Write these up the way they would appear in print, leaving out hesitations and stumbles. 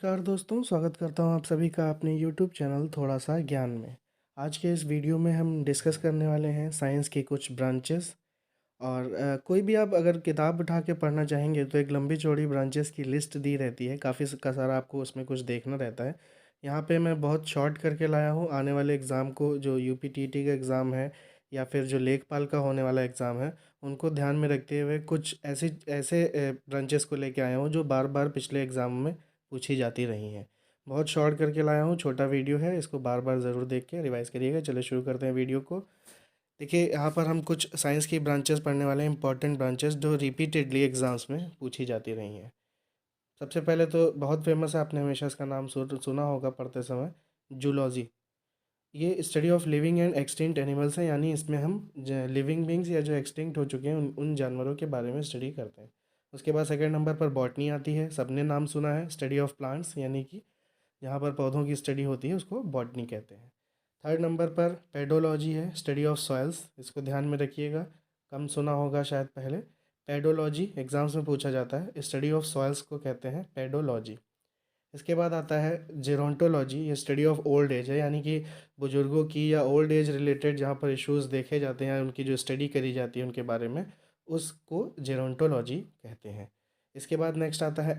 नमस्कार दोस्तों, स्वागत करता हूँ आप सभी का अपने यूट्यूब चैनल थोड़ा सा ज्ञान में। आज के इस वीडियो में हम डिस्कस करने वाले हैं साइंस की कुछ ब्रांचेस। और कोई भी आप अगर किताब उठा के पढ़ना चाहेंगे तो एक लंबी चौड़ी ब्रांचेस की लिस्ट दी रहती है, काफ़ी का सारा आपको उसमें कुछ देखना रहता है। यहाँ पे मैं बहुत शॉर्ट करके लाया हूँ आने वाले एग्ज़ाम को, जो यूपीटीटी का एग्ज़ाम है या फिर जो लेखपाल का होने वाला एग्ज़ाम है, उनको ध्यान में रखते हुए कुछ ऐसी ऐसे ब्रांचेस को लेके आया हूँ जो बार बार पिछले एग्ज़ाम में पूछी जाती रही हैं। बहुत शॉर्ट करके लाया हूँ, छोटा वीडियो है, इसको बार बार ज़रूर देख के रिवाइज़ करिएगा। चलिए शुरू करते हैं वीडियो को। देखिए, यहाँ पर हम कुछ साइंस की ब्रांचेस पढ़ने वाले हैं, इंपॉर्टेंट ब्रांचेस जो रिपीटेडली एग्जाम्स में पूछी जाती रही हैं। सबसे पहले तो बहुत फेमस है, आपने हमेशा इसका नाम सुना होगा पढ़ते समय, जूलॉजी। ये study of living and extinct animals है, यानी इसमें हम लिविंग बींग्स या जो एक्सटिंक्ट हो चुके हैं उन जानवरों के बारे में स्टडी करते हैं। उसके बाद सेकंड नंबर पर बॉटनी आती है, सबने नाम सुना है, स्टडी ऑफ प्लांट्स, यानी कि जहाँ पर पौधों की स्टडी होती है उसको बॉटनी कहते हैं। थर्ड नंबर पर पेडोलॉजी है, स्टडी ऑफ सॉइल्स, इसको ध्यान में रखिएगा, कम सुना होगा शायद पहले। पेडोलॉजी एग्जाम्स में पूछा जाता है, स्टडी ऑफ सॉइल्स को कहते हैं पेडोलॉजी। इसके बाद आता है जेरोंटोलॉजी, ये स्टडी ऑफ ओल्ड एज है, यानी कि बुजुर्गों की या ओल्ड एज रिलेटेड जहाँ पर इश्यूज देखे जाते हैं, उनकी जो स्टडी करी जाती है उनके बारे में, उसको जेरोंटोलॉजी कहते हैं। इसके बाद नेक्स्ट आता है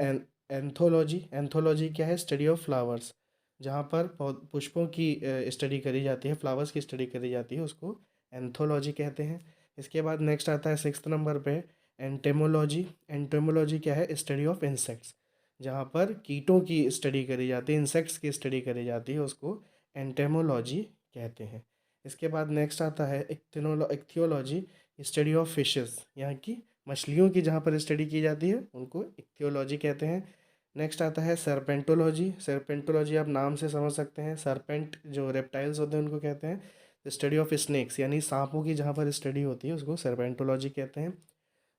एंथोलॉजी। एंथोलॉजी क्या है? स्टडी ऑफ फ्लावर्स, जहाँ पर पुष्पों की स्टडी करी जाती है, फ्लावर्स की स्टडी करी जाती है, उसको एंथोलॉजी कहते हैं। इसके बाद नेक्स्ट आता है सिक्स्थ नंबर पे एंटेमोलॉजी। एंटेमोलॉजी क्या है? स्टडी ऑफ इंसेक्ट्स, जहाँ पर कीटों की स्टडी करी जाती है, इंसेक्ट्स की स्टडी करी जाती है, उसको एंटेमोलॉजी कहते हैं। इसके बाद नेक्स्ट आता है इक्थियोलॉजी, स्टडी ऑफ फिशेस, यहाँ की मछलियों की जहाँ पर स्टडी की जाती है उनको इक्थियोलॉजी कहते हैं। नेक्स्ट आता है सर्पेंटोलॉजी। सर्पेंटोलॉजी आप नाम से समझ सकते हैं, सर्पेंट जो रेप्टाइल्स होते हैं उनको कहते हैं। स्टडी ऑफ स्नेक्स, यानी सांपों की जहाँ पर स्टडी होती है उसको सर्पेंटोलॉजी कहते हैं।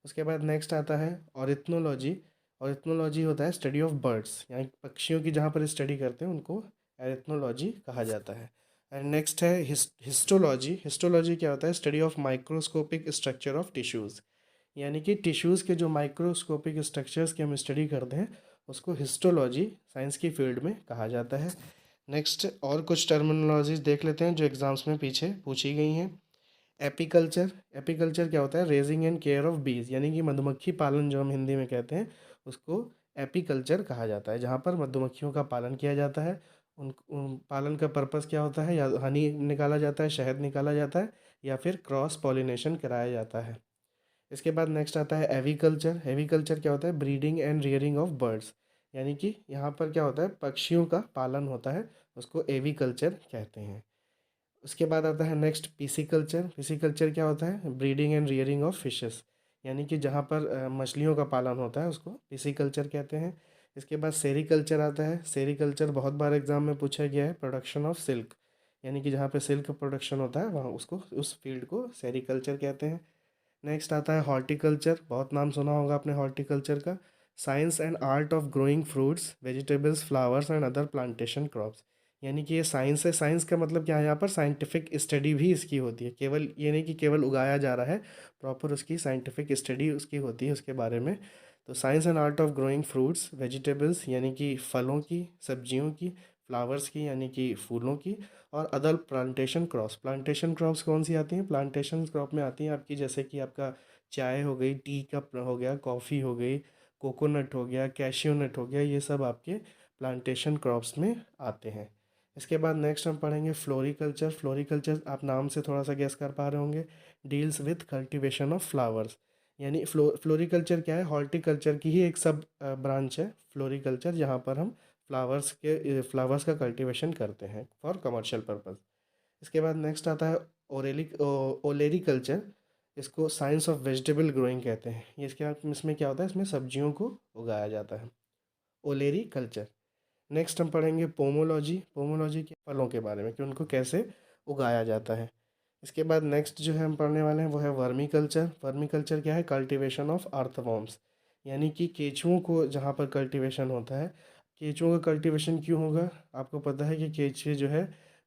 उसके बाद नेक्स्ट आता है ऑरिथ्नोलॉजी। ऑरिथ्नोलॉजी होता है स्टडी ऑफ बर्ड्स, यानी पक्षियों की जहाँ पर स्टडी करते हैं उनको एरिथ्नोलॉजी कहा जाता है। एंड नेक्स्ट है हिस्टोलॉजी। हिस्टोलॉजी क्या होता है? Study of microscopic structure of tissues, यानी कि टिश्यूज़ के जो माइक्रोस्कोपिक स्ट्रक्चर्स की हम स्टडी करते हैं उसको हिस्टोलॉजी साइंस की फील्ड में कहा जाता है। नेक्स्ट और कुछ टर्मिनोलॉजीज देख लेते हैं जो एग्ज़ाम्स में पीछे पूछी गई हैं। एपीकल्चर। एपीकल्चर क्या होता है? रेजिंग एंड केयर ऑफ बीज, यानी कि मधुमक्खी पालन जो हम हिंदी में कहते हैं उसको एपीकल्चर कहा जाता है, जहाँ पर मधुमक्खियों का पालन किया जाता है। उन पालन का पर्पस क्या होता है? या हनी निकाला जाता है, शहद निकाला जाता है, या फिर क्रॉस पॉलिनेशन कराया जाता है। इसके बाद नेक्स्ट आता है एविकल्चर। एविकल्चर क्या होता है? Breeding and rearing of birds, यानी कि यहाँ पर क्या होता है? पक्षियों का पालन होता है, उसको एविकल्चर कहते हैं। उसके बाद आता है नेक्स्ट पिसिकल्चर। पिसिकल्चर क्या होता है? Breeding and rearing of fishes, यानी कि जहाँ पर मछलियों का पालन होता है उसको पिसिकल्चर कहते हैं। इसके बाद सेरीकल्चर आता है। सेरीकल्चर बहुत बार एग्जाम में पूछा गया है, प्रोडक्शन ऑफ सिल्क, यानी कि जहाँ पे सिल्क प्रोडक्शन होता है वहाँ उसको उस फील्ड को सेरीकल्चर कहते हैं। नेक्स्ट आता है हॉर्टिकल्चर। बहुत नाम सुना होगा आपने हॉर्टिकल्चर का। Science and art of growing fruits, vegetables, flowers and other plantation crops, यानी कि ये साइंस है। साइंस का मतलब क्या है? यहाँ पर साइंटिफिक स्टडी भी इसकी होती है, केवल ये नहीं कि केवल उगाया जा रहा है, प्रॉपर उसकी साइंटिफिक स्टडी उसकी होती है उसके बारे में। तो science and art of growing fruits, vegetables यानी कि फलों की, सब्जियों की, फ्लावर्स की यानी कि फूलों की, और other plantation crops. Plantation crops कौन सी आती हैं? प्लांटेशन क्रॉप में आती हैं आपकी, जैसे कि आपका चाय हो गई, टी का हो गया, कॉफ़ी हो गई, कोकोनट हो गया, कैशियो नट हो गया, ये सब आपके प्लांटेशन क्रॉप्स में आते हैं। इसके बाद नेक्स्ट हम पढ़ेंगे फ्लोरिकल्चर। फ्लोरिकल्चर आप नाम से थोड़ा सा गेस कर पा रहे होंगे, deals with cultivation of flowers, यानी फ्लोरिकल्चर क्या है? हॉर्टिकल्चर की ही एक सब ब्रांच है फ्लोरिकल्चर, जहाँ पर हम फ्लावर्स का कल्टीवेशन करते हैं फॉर कमर्शियल पर्पस। इसके बाद नेक्स्ट आता है ओलेरी कल्चर। इसको साइंस ऑफ वेजिटेबल ग्रोइंग कहते हैं। ये इसमें क्या होता है? इसमें सब्जियों को उगाया जाता है, ओलेरी कल्चर। नेक्स्ट हम पढ़ेंगे पोमोलॉजी। पोमोलॉजी के फलों के बारे में कि उनको कैसे उगाया जाता है। इसके बाद नेक्स्ट जो है हम पढ़ने वाले हैं वो है वर्मी कल्चर। वर्मी कल्चर क्या है? कल्टीवेशन ऑफ अर्थवॉर्म्स, यानी कि केंचुओं को जहाँ पर कल्टीवेशन होता है। केंचुओं का कल्टीवेशन क्यों होगा? आपको पता है कि केंचुए जो है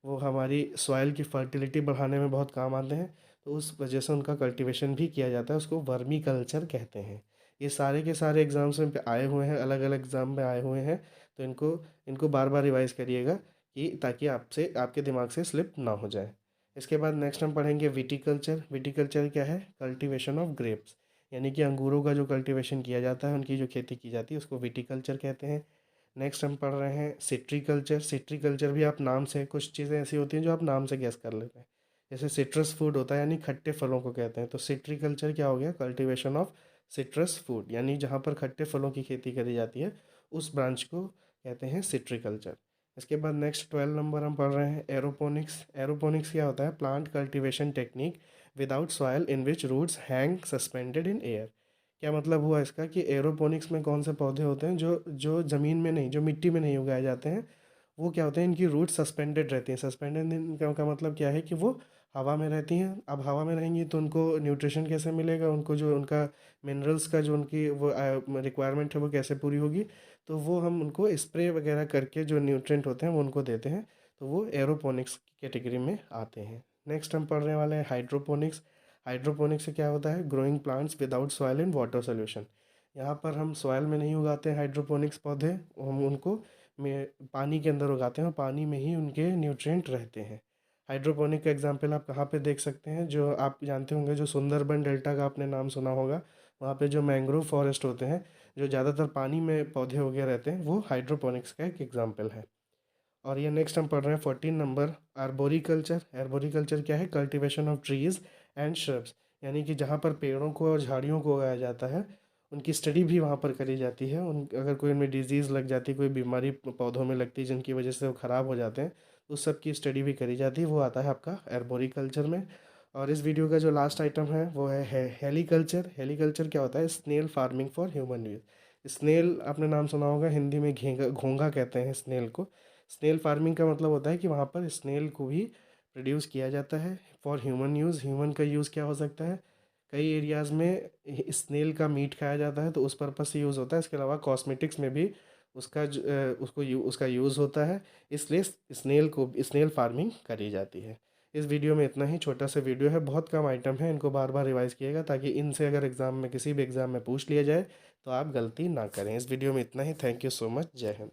वो हमारी सॉइल की फर्टिलिटी बढ़ाने में बहुत काम आते हैं, तो उस वजह से उनका कल्टीवेशन भी किया जाता है, उसको वर्मी कल्चर कहते हैं। ये सारे के सारे एग्ज़ाम्स में पे आए हुए हैं, अलग-अलग एग्ज़ाम में आए हुए हैं, तो इनको इनको बार-बार रिवाइज़ करिएगा कि ताकि आपसे आपके दिमाग से स्लिप ना हो जाए। इसके बाद नेक्स्ट हम पढ़ेंगे विटीकल्चर। विटीकल्चर क्या है? कल्टीवेशन ऑफ ग्रेप्स, यानी कि अंगूरों का जो कल्टीवेशन किया जाता है, उनकी जो खेती की जाती है उसको विटीकल्चर कहते हैं। नेक्स्ट हम पढ़ रहे हैं सिट्रीकल्चर। सिट्रीकल्चर भी आप नाम से, कुछ चीज़ें ऐसी होती हैं जो आप नाम से गेस कर लेते हैं, जैसे सिट्रस फूड होता है यानी खट्टे फलों को कहते हैं, तो सिट्रीकल्चर क्या हो गया? कल्टीवेशन ऑफ सिट्रस फूड, यानी जहाँ पर खट्टे फलों की खेती करी जाती है उस ब्रांच को कहते हैं सिट्रीकल्चर। इसके बाद नेक्स्ट 12 नंबर हम पढ़ रहे हैं एरोपोनिक्स। एरोपोनिक्स क्या होता है? Plant cultivation technique without soil in which roots hang suspended in air. क्या मतलब हुआ इसका कि एरोपोनिक्स में कौन से पौधे होते हैं जो जो ज़मीन में नहीं, जो मिट्टी में नहीं उगाए जाते हैं, वो क्या होते हैं, इनकी रूट सस्पेंडेड रहती हैं। सस्पेंडेड का मतलब क्या है कि वो हवा में रहती हैं। अब हवा में रहेंगी तो उनको न्यूट्रिशन कैसे मिलेगा, उनको जो उनका मिनरल्स का जो उनकी वो रिक्वायरमेंट है वो कैसे पूरी होगी, तो वो हम उनको स्प्रे वगैरह करके जो न्यूट्रिएंट होते हैं वो उनको देते हैं, तो वो एरोपोनिक्स कैटेगरी में आते हैं। नेक्स्ट हम पढ़ने वाले हैं हाइड्रोपोनिक्स। हाइड्रोपोनिक्स से क्या होता है? Growing plants without soil in water solution. यहाँ पर हम सॉइल में नहीं उगाते हैं हाइड्रोपोनिक्स पौधे, हम उनको में पानी के अंदर उगाते हैं और पानी में ही उनके न्यूट्रिएंट रहते हैं। हाइड्रोपोनिक का एग्जांपल आप कहाँ पे देख सकते हैं? जो आप जानते होंगे, जो सुंदरबन डेल्टा का आपने नाम सुना होगा, वहाँ पे जो मैंग्रोव फॉरेस्ट होते हैं, जो ज़्यादातर पानी में पौधे उगे रहते हैं, वो हाइड्रोपोनिक्स का एक एग्जाम्पल है। और ये नेक्स्ट हम पढ़ रहे हैं 14 नंबर आर्बोरिकल्चर। आर्बोरिकल्चर क्या है? Cultivation of trees and shrubs, यानी कि जहाँ पर पेड़ों को और झाड़ियों को उगाया जाता है उनकी स्टडी भी वहाँ पर करी जाती है। उन अगर कोई उनमें डिजीज़ लग जाती है, कोई बीमारी पौधों में लगती है जिनकी वजह से वो ख़राब हो जाते हैं, तो उस सब की स्टडी भी करी जाती है, वो आता है आपका आर्बोरिकल्चर में। और इस वीडियो का जो लास्ट आइटम है वो है हेलीकल्चर। हेलीकल्चर क्या होता है? Snail farming for human use. Snail आपने नाम सुना होगा, हिंदी में घेंगा घोंघा कहते हैं स्नेल को। स्नेल फार्मिंग का मतलब होता है कि वहाँ पर स्नेल को भी प्रोड्यूस किया जाता है फॉर ह्यूमन यूज़। ह्यूमन का यूज़ क्या हो सकता है? कई एरियाज़ में स्नेल का मीट खाया जाता है, तो उस पर्पज़ से यूज़ होता है। इसके अलावा कॉस्मेटिक्स में भी उसका यूज़ होता है, इसलिए स्नेल फार्मिंग करी जाती है। इस वीडियो में इतना ही, छोटा सा वीडियो है, बहुत कम आइटम है, इनको बार बार रिवाइज़ किएगा ताकि इनसे अगर एग्ज़ाम में किसी भी एग्ज़ाम में पूछ लिया जाए तो आप गलती ना करें। इस वीडियो में इतना ही। Thank you so much. जय हिंद।